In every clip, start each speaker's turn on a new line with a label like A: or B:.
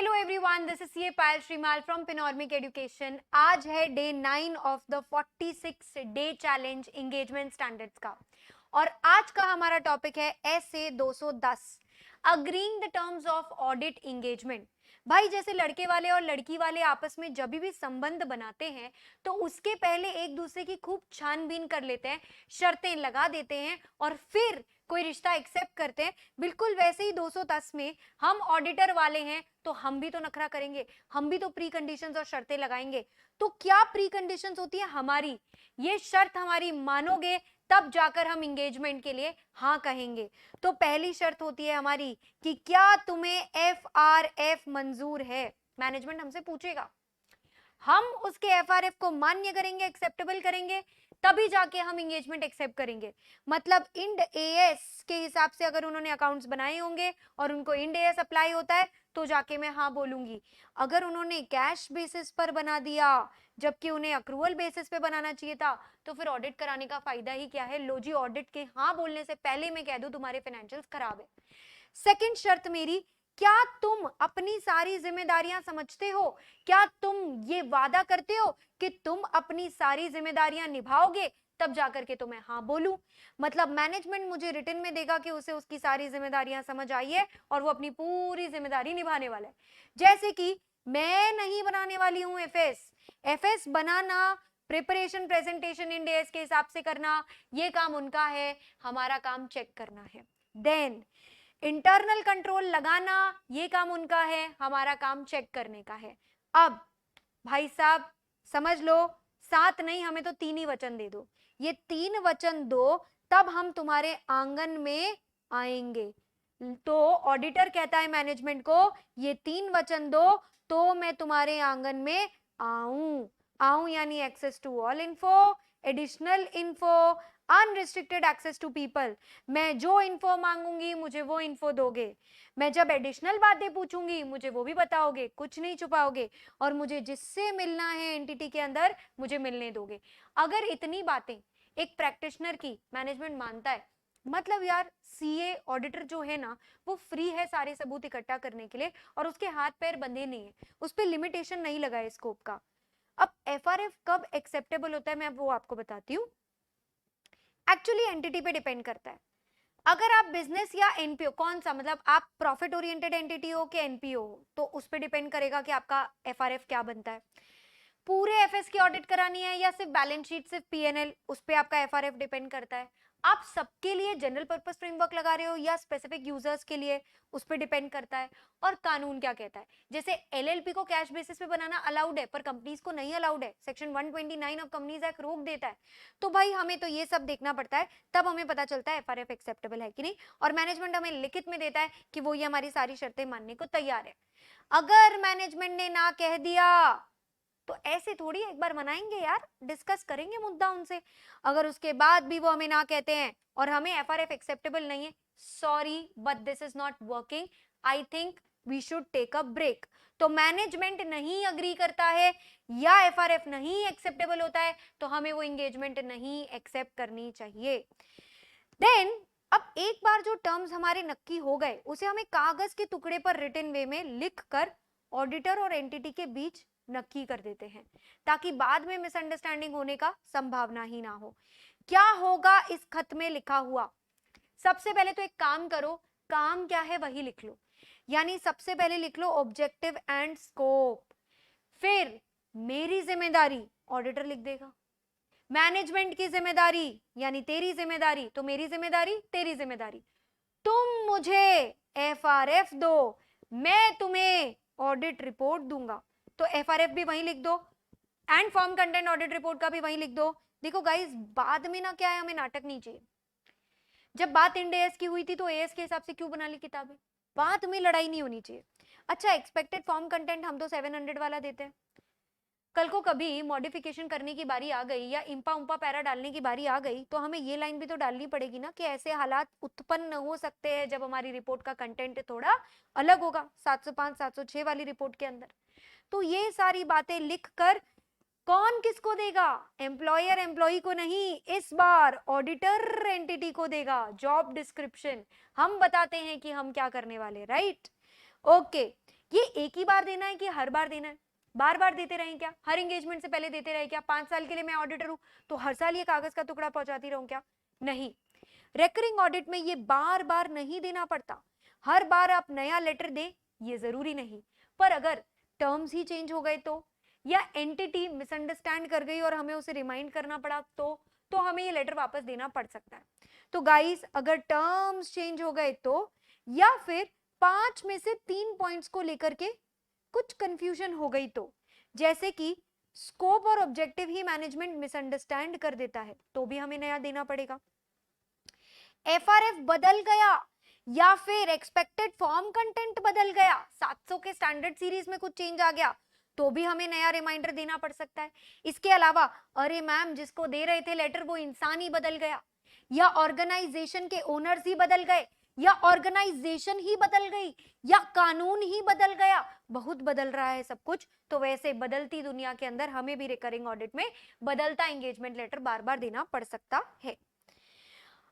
A: Hello everyone, this is CA Payal Shrimal from पिनॉर्मिक education. आज है day 9 of the 46 day challenge engagement standards का और आज का हमारा टॉपिक है SA 210 agreeing the terms of audit engagement. भाई जैसे लड़के वाले और लड़की वाले आपस में जब भी संबंध बनाते हैं तो उसके पहले एक दूसरे की खूब छानबीन कर लेते हैं, शर्तें लगा देते हैं और फिर कोई रिश्ता एक्सेप्ट करते हैं। बिल्कुल वैसे ही 210 में हम ऑडिटर वाले हैं तो हम भी तो नखरा करेंगे, हम भी तो प्री कंडीशंस और शर्तें लगाएंगे। तो क्या प्री कंडीशंस होती है हमारी, ये शर्त हमारी मानोगे तब जाकर हम इंगेजमेंट के लिए हाँ कहेंगे। तो पहली शर्त होती है हमारी कि क्या तुम्हें FRF मंजूर है। मैनेजमेंट हमसे पूछेगा, हम उसके FRF को मान्य करेंगे, एक्सेप्टेबल करेंगे, तभी जाके हम इंगेजमेंट एक्सेप्ट करेंगे। मतलब इंड AS के हिसाब से अगर उन्होंने अकाउंट्स बनाए होंगे और उनको इंड AS अप्लाई होता है तो जाके मैं हाँ बोलूंगी। अगर उन्होंने कैश बेसिस पर बना दिया जबकि उन्हें अक्रूवल बेसिस पे बनाना चाहिए था तो फिर ऑडिट कराने का फायदा ही क्या है। लो जी, ऑडिट के हाँ बोलने से पहले मैं कह दूं तुम्हारे फाइनेंशियल्स खराब है। सेकंड शर्त मेरी, क्या तुम अपनी सारी जिम्मेदारियां समझते हो, क्या तुम ये वादा करते हो कि तुम अपनी सारी जिम्मेदारियां निभाओगे, तब जाकर के तो मैं हाँ बोलूं। मतलब मैनेजमेंट मुझे रिटन में देगा कि उसे उसकी सारी जिम्मेदारियां समझ आई है और वो अपनी पूरी जिम्मेदारी निभाने वाला है। जैसे कि मैं नहीं बनाने वाली हूं एफएस बनाना, प्रिपरेशन प्रेजेंटेशन इन डेज के हिसाब से करना, ये काम उनका है, हमारा काम चेक करना है। देन इंटरनल कंट्रोल लगाना, ये काम उनका है, हमारा काम चेक करने का है। अब भाई साहब समझ लो, 7 नहीं, हमें तो 3 ही वचन दे दो, ये 3 वचन दो तब हम तुम्हारे आंगन में आएंगे। तो ऑडिटर कहता है मैनेजमेंट को, ये 3 वचन दो तो मैं तुम्हारे आंगन में आऊं यानी access to all info, additional info, unrestricted access to people. मैं जो इन्फो मांगूंगी मुझे वो इन्फो दोगे, मैं जब एडिशनल बातें पूछूंगी मुझे वो भी बताओगे, कुछ नहीं छुपाओगे, और मुझे जिससे मिलना है एंटिटी के अंदर मुझे मिलने दोगे। अगर इतनी बातें एक प्रैक्टिशनर की मैनेजमेंट मानता है, मतलब यार सीए ऑडिटर जो है ना वो फ्री है सारे सबूत इकट्ठा करने के लिए और उसके हाथ पैर बंधे नहीं है, उस पर लिमिटेशन नहीं लगा है स्कोप का। अब FRF कब एक्सेप्टेबल होता है मैं वो आपको बताती हूँ। एक्चुअली एंटिटी पे डिपेंड करता है। अगर आप बिजनेस या एनपीओ, कौन सा, मतलब आप प्रॉफिट ओरिएंटेड एंटिटी हो कि एनपीओ हो, तो उस पर डिपेंड करेगा कि आपका FRF क्या बनता है। पूरे एफएस की ऑडिट करानी है या सिर्फ बैलेंस शीट, सिर्फ पीएनएल, उस पे आपका FRF डिपेंड करता है। आप सबके लिए जनरल पर्पस फ्रेमवर्क लगा रहे हो या स्पेसिफिक यूजर्स के लिए, उस पे डिपेंड करता है। और कानून क्या कहता है, जैसे एलएलपी को कैश बेसिस पे बनाना अलाउड है पर कंपनीज को नहीं अलाउड है, सेक्शन 129 ऑफ कंपनीज एक्ट रोक देता है। तो भाई हमें तो ये सब देखना पड़ता है, तब हमें पता चलता है FRF एक्सेप्टेबल है कि नहीं। और मैनेजमेंट हमें लिखित में देता है कि वो ये हमारी सारी शर्तें मानने को तैयार है। अगर मैनेजमेंट ने ना कह दिया तो ऐसे थोड़ी एक बार मनाएंगे यार, डिस्कस करेंगे मुद्दा उनसे। अगर उसके बाद भी वो हमें ना कहते हैं और हमें FRF एक्सेप्टेबल नहीं है, sorry but this is not working, I think we should take a break. तो मैनेजमेंट नहीं अग्री करता है या FRF नहीं एक्सेप्टेबल होता है तो हमें वो एंगेजमेंट नहीं एक्सेप्ट करनी चाहिए। देन अब एक बार जो टर्म्स हमारे नक्की हो गए उसे हमें कागज के टुकड़े पर रिटन वे में लिख कर ऑडिटर और एंटिटी के बीच नक्की कर देते हैं ताकि बाद में मिसअंडरस्टैंडिंग होने का संभावना ही ना हो। क्या होगा इस खत में लिखा हुआ, सबसे पहले तो एक काम करो, काम क्या है वही लिख लो। यानी सबसे पहले लिख लो ऑब्जेक्टिव एंड स्कोप, फिर मेरी जिम्मेदारी ऑडिटर लिख देगा, मैनेजमेंट की जिम्मेदारी यानी तेरी जिम्मेदारी तो मेरी जिम्मेदारी तेरी जिम्मेदारी, तुम मुझे FRF दो, मैं तुम्हें ऑडिट रिपोर्ट दूंगा। तो FRF भी वहीं लिख दो and form content audit report का भी वहीं लिख दो। देखो गाइस, बाद में ना क्या है, हमें नाटक नहीं चाहिए। जब बात इंड AS की हुई थी तो AS के हिसाब से क्यों बना ली किताबें, बाद में लड़ाई नहीं होनी चाहिए। अच्छा, एक्सपेक्टेड फॉर्म कंटेंट हम तो 700 वाला देते हैं, कल को कभी मॉडिफिकेशन करने की बारी आ गई या इंपा उम्पा पैरा डालने की बारी आ गई तो हमें ये लाइन भी तो डालनी पड़ेगी ना कि ऐसे हालात उत्पन्न हो सकते हैं जब हमारी रिपोर्ट का कंटेंट थोड़ा अलग होगा 705 706 वाली रिपोर्ट के अंदर। तो ये सारी बातें लिख कर कौन किसको देगा, एम्प्लॉयर एम्प्लॉई को नहीं, इस बार ऑडिटर एंटिटी को देगा। जॉब डिस्क्रिप्शन हम बताते हैं कि हम क्या करने वाले, राइट। ओके, ये एक ही बार देना है कि हर बार देना है? बार बार देते रहें क्या? हर एंगेजमेंट से पहले देते रहे क्या? 5 साल के लिए मैं ऑडिटर हूं तो हर साल ये कागज का टुकड़ा पहुंचाती रहूं क्या? नहीं। रेकरिंग ऑडिट में ये बार बार नहीं देना पड़ता, हर बार आप नया लेटर दें ये जरूरी नहीं, पर अगर टर्म्स ही चेंज हो गए तो, या एंटिटी मिसअंडरस्टैंड कर गई और हमें उसे रिमाइंड करना पड़ा तो हमें ये लेटर वापस देना पड़ सकता है। तो गाइस अगर टर्म्स चेंज हो गए तो, या फिर 5 में से 3 पॉइंट्स को लेकर के कुछ कंफ्यूजन हो गई तो, जैसे कि स्कोप और ऑब्जेक्टिव ही मैनेजमेंट मिसअंडरस्टैंड कर देता है तो भी हमें नया देना पड़ेगा। एफआरएफ बदल गया या फिर एक्सपेक्टेड फॉर्म कंटेंट बदल गया, 700 के स्टैंडर्ड सीरीज में कुछ चेंज आ गया तो भी हमें नया रिमाइंडर देना पड़ सकता है। इसके अलावा अरे मैम जिसको दे रहे थे लेटर वो इंसान ही बदल गया, या ऑर्गेनाइजेशन के ओनर्स ही बदल गए, या ऑर्गेनाइजेशन ही बदल गई, या कानून ही बदल गया, बहुत बदल रहा है सब कुछ। तो वैसे बदलती दुनिया के अंदर हमें भी रिकरिंग ऑडिट में बदलता एंगेजमेंट लेटर बार बार देना पड़ सकता है।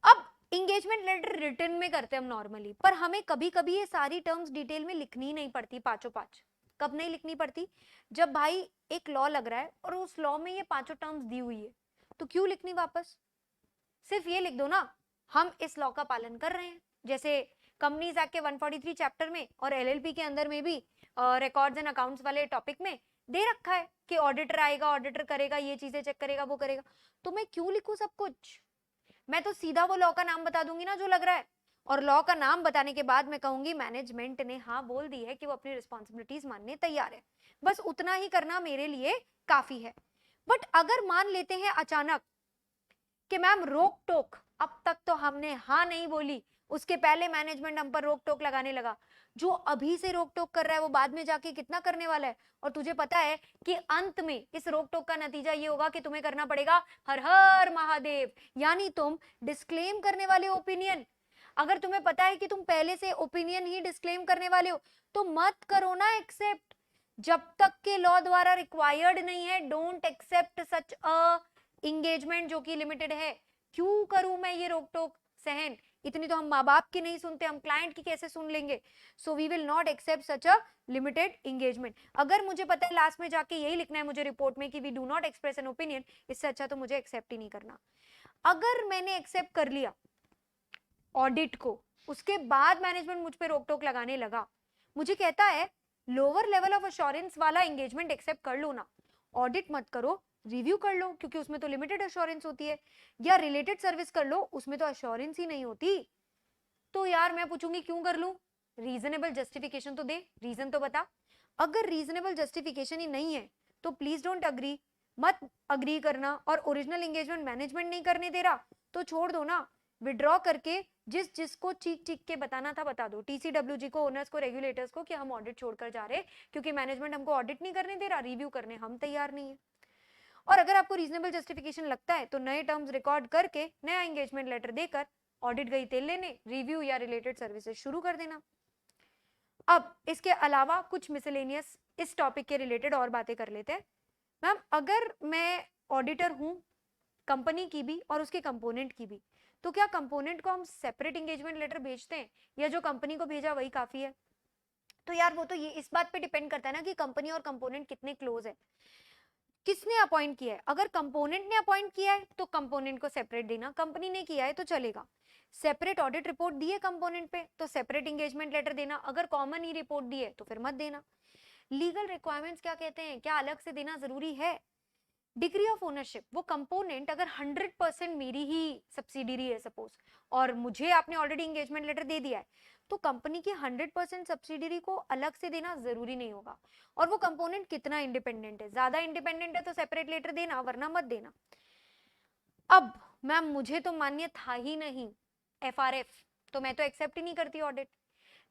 A: अब इंगेजमेंट लेटर रिटर्न में करते हैं हम नॉर्मली, पर हमें कभी कभी ये सारी टर्म्स डिटेल में लिखनी नहीं पड़ती, पांचों पांच। कब नहीं लिखनी पड़ती? जब भाई एक लॉ लग रहा है और उस लॉ में ये पांचों टर्म्स दी हुई है, तो क्यों लिखनी वापस? सिर्फ ये लिख दो ना हम इस लॉ का पालन कर रहे हैं। जैसे कंपनीज एक्ट के 143 चैप्टर में और एलएलपी के अंदर में भी रिकॉर्ड्स एंड अकाउंट्स वाले टॉपिक में दे रखा है कि ऑडिटर आएगा, ऑडिटर करेगा, ये चीजें चेक करेगा, वो करेगा। तो मैं क्यों लिखूं सब कुछ? मैं तो सीधा वो लॉ का नाम बता दूंगी ना जो लग रहा है, और लॉ का नाम बताने के बाद मैं कहूंगी मैनेजमेंट ने हाँ बोल दी है कि वो अपनी रिस्पॉन्सिबिलिटीज मानने तैयार है, बस उतना ही करना मेरे लिए काफी है। बट अगर मान लेते हैं अचानक कि मैम रोक टोक, अब तक तो हमने हाँ नहीं बोली, उसके पहले मैनेजमेंट हम पर रोक टोक लगाने लगा, जो अभी से रोक टोक कर रहा है वो बाद में जाके कितना करने वाला है। और तुझे पता है कि अंत में इस रोक टोक का नतीजा ये होगा कि तुम्हें करना पड़ेगा हर हर महादेव, यानी तुम डिस्क्लेम करने वाले ओपिनियन। अगर तुम्हें पता है कि तुम पहले से ओपिनियन ही डिस्क्लेम करने वाले हो तो मत करो ना एक्सेप्ट, जब तक के लॉ द्वारा रिक्वायर्ड नहीं है। Don't accept such a engagement जो कि लिमिटेड है। क्यों करूं मैं ये रोक टोक सहन? इतनी तो हम माँ बाप की नहीं सुनते, हम क्लाइंट की कैसे सुन लेंगे? So we will not accept such a limited engagement. अगर मुझे पता है लास्ट में जाके यही लिखना है मुझे रिपोर्ट में कि we do not express an opinion, इससे अच्छा तो मुझे एक्सेप्ट ही नहीं करना। अगर मैंने एक्सेप्ट कर लिया ऑडिट को, उसके बाद मैनेजमेंट मुझ पे रोक टोक लगाने लगा, मुझे कहता है लोअर लेवल ऑफ अश्योरेंस वाला एंगेजमेंट एक्सेप्ट कर लो ना, ऑडिट मत करो, रिव्यू कर लो क्योंकि उसमें तो लिमिटेड अश्योरेंस होती है, या रिलेटेड सर्विस कर लो उसमें तो अश्योरेंस ही नहीं होती। तो यार मैं पूछूंगी क्यों कर लूं? रीजनेबल जस्टिफिकेशन तो दे, रीजन तो बता। अगर रीजनेबल जस्टिफिकेशन ही नहीं है तो प्लीज डोंट अग्री, मत अग्री करना। और ओरिजिनल एंगेजमेंट मैनेजमेंट नहीं करने दे रहा तो छोड़ दो ना, विड्रॉ करके जिस जिसको चीख चीख के बताना था बता दो, टीसीडब्ल्यूजी को, ओनर्स को, रेगुलेटर्स को कि हम ऑडिट छोड़कर जा रहे क्योंकि मैनेजमेंट हमको ऑडिट नहीं करने दे रहा, रिव्यू करने हम तैयार नहीं है। और अगर आपको रीजनेबल जस्टिफिकेशन लगता है तो नए टर्म्स रिकॉर्ड करके नया एंगेजमेंट लेटर देकर ऑडिट गई तेल लेने, रिव्यू या रिलेटेड सर्विसेज शुरू कर देना। अब इसके अलावा कुछ मिसलेनियस इस टॉपिक के रिलेटेड और बातें कर लेते हैं। मैम अगर मैं ऑडिटर हूं कंपनी की भी और उसके कंपोनेंट की भी, तो क्या कंपोनेंट को हम सेपरेट एंगेजमेंट लेटर भेजते हैं या जो कंपनी को भेजा वही काफी है? तो यार वो तो ये इस बात पे डिपेंड करता है ना कि कंपनी और कंपोनेंट कितने क्लोज है, किसने अपॉइंट किया है। अगर कंपोनेंट ने अपॉइंट किया है तो कंपोनेंट को सेपरेट देना, कंपनी ने किया है तो चलेगा। सेपरेट ऑडिट रिपोर्ट दी है कंपोनेंट पे तो सेपरेट एंगेजमेंट लेटर देना, अगर कॉमन ही रिपोर्ट दी है तो फिर मत देना। लीगल रिक्वायरमेंट्स क्या कहते हैं, क्या अलग से देना जरूरी है? डिग्री ऑफ ओनरशिप, वो कंपोनेंट अगर 100% मेरी ही सब्सिडियरी है सपोज, और मुझे आपने ऑलरेडी एंगेजमेंट लेटर दे दिया है, तो कंपनी की 100% सब्सिडियरी को अलग से देना जरूरी नहीं होगा। और वो कंपोनेंट कितना इंडिपेंडेंट है, ज्यादा इंडिपेंडेंट है तो सेपरेट लेटर देना, वरना मत देना। अब मैम मुझे तो मान्य था ही नहीं एफआरएफ, तो मैं तो एक्सेप्ट ही नहीं करती ऑडिट,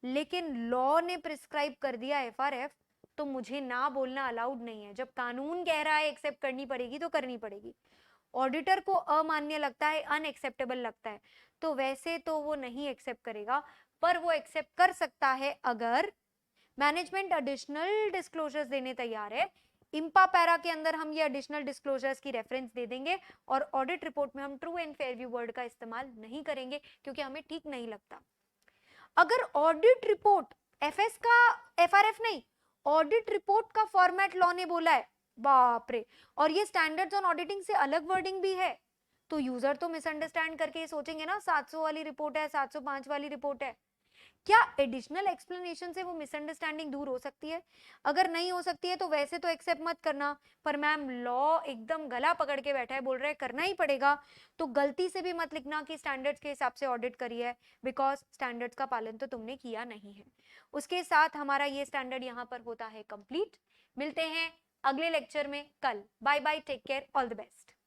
A: लेकिन लॉ ने प्रिस्क्राइब कर दिया एफआरएफ तो मुझे ना बोलना अलाउड नहीं है। जब कानून कह रहा है एक्सेप्ट करनी पड़ेगी तो करनी पड़ेगी। ऑडिटर को अमान्य लगता है, अनएक्सेप्टेबल लगता है, तो वैसे तो वो नहीं एक्सेप्ट करेगा, पर वो एक्सेप्ट कर सकता है अगर मैनेजमेंट एडिशनल डिस्क्लोजर्स देने तैयार है। इंपा पैरा के अंदर हम ये एडिशनल डिस्क्लोजर्स की रेफरेंस दे देंगे, और ऑडिट रिपोर्ट में हम true and fair view word का इस्तेमाल नहीं करेंगे क्योंकि हमें ठीक नहीं लगता। अगर ऑडिट रिपोर्ट एफएस का, एफआरएफ नहीं, ऑडिट रिपोर्ट का फॉर्मेट लॉ ने बोला है। बाप रे, और ये स्टैंडर्ड्स ऑन ऑडिटिंग से अलग वर्डिंग भी है, तो यूजर तो मिसअंडरस्टैंड करके ये सोचेंगे ना 700 वाली रिपोर्ट है, 705 वाली रिपोर्ट है। क्या एडिशनल एक्सप्लेनेशन से वो मिसअंडरस्टैंडिंग दूर हो सकती है? अगर नहीं हो सकती है तो वैसे तो एक्सेप्ट मत करना, पर मैम लॉ एकदम गला पकड़ के बैठा है, बोल रहा है करना ही पड़ेगा, तो गलती से भी मत लिखना कि स्टैंडर्ड्स के हिसाब से ऑडिट करी है, बिकॉज स्टैंडर्ड्स का पालन तो तुमने किया नहीं है। उसके साथ हमारा ये स्टैंडर्ड यहाँ पर होता है कंप्लीट। मिलते हैं अगले लेक्चर में कल। Bye bye, take care, all the best.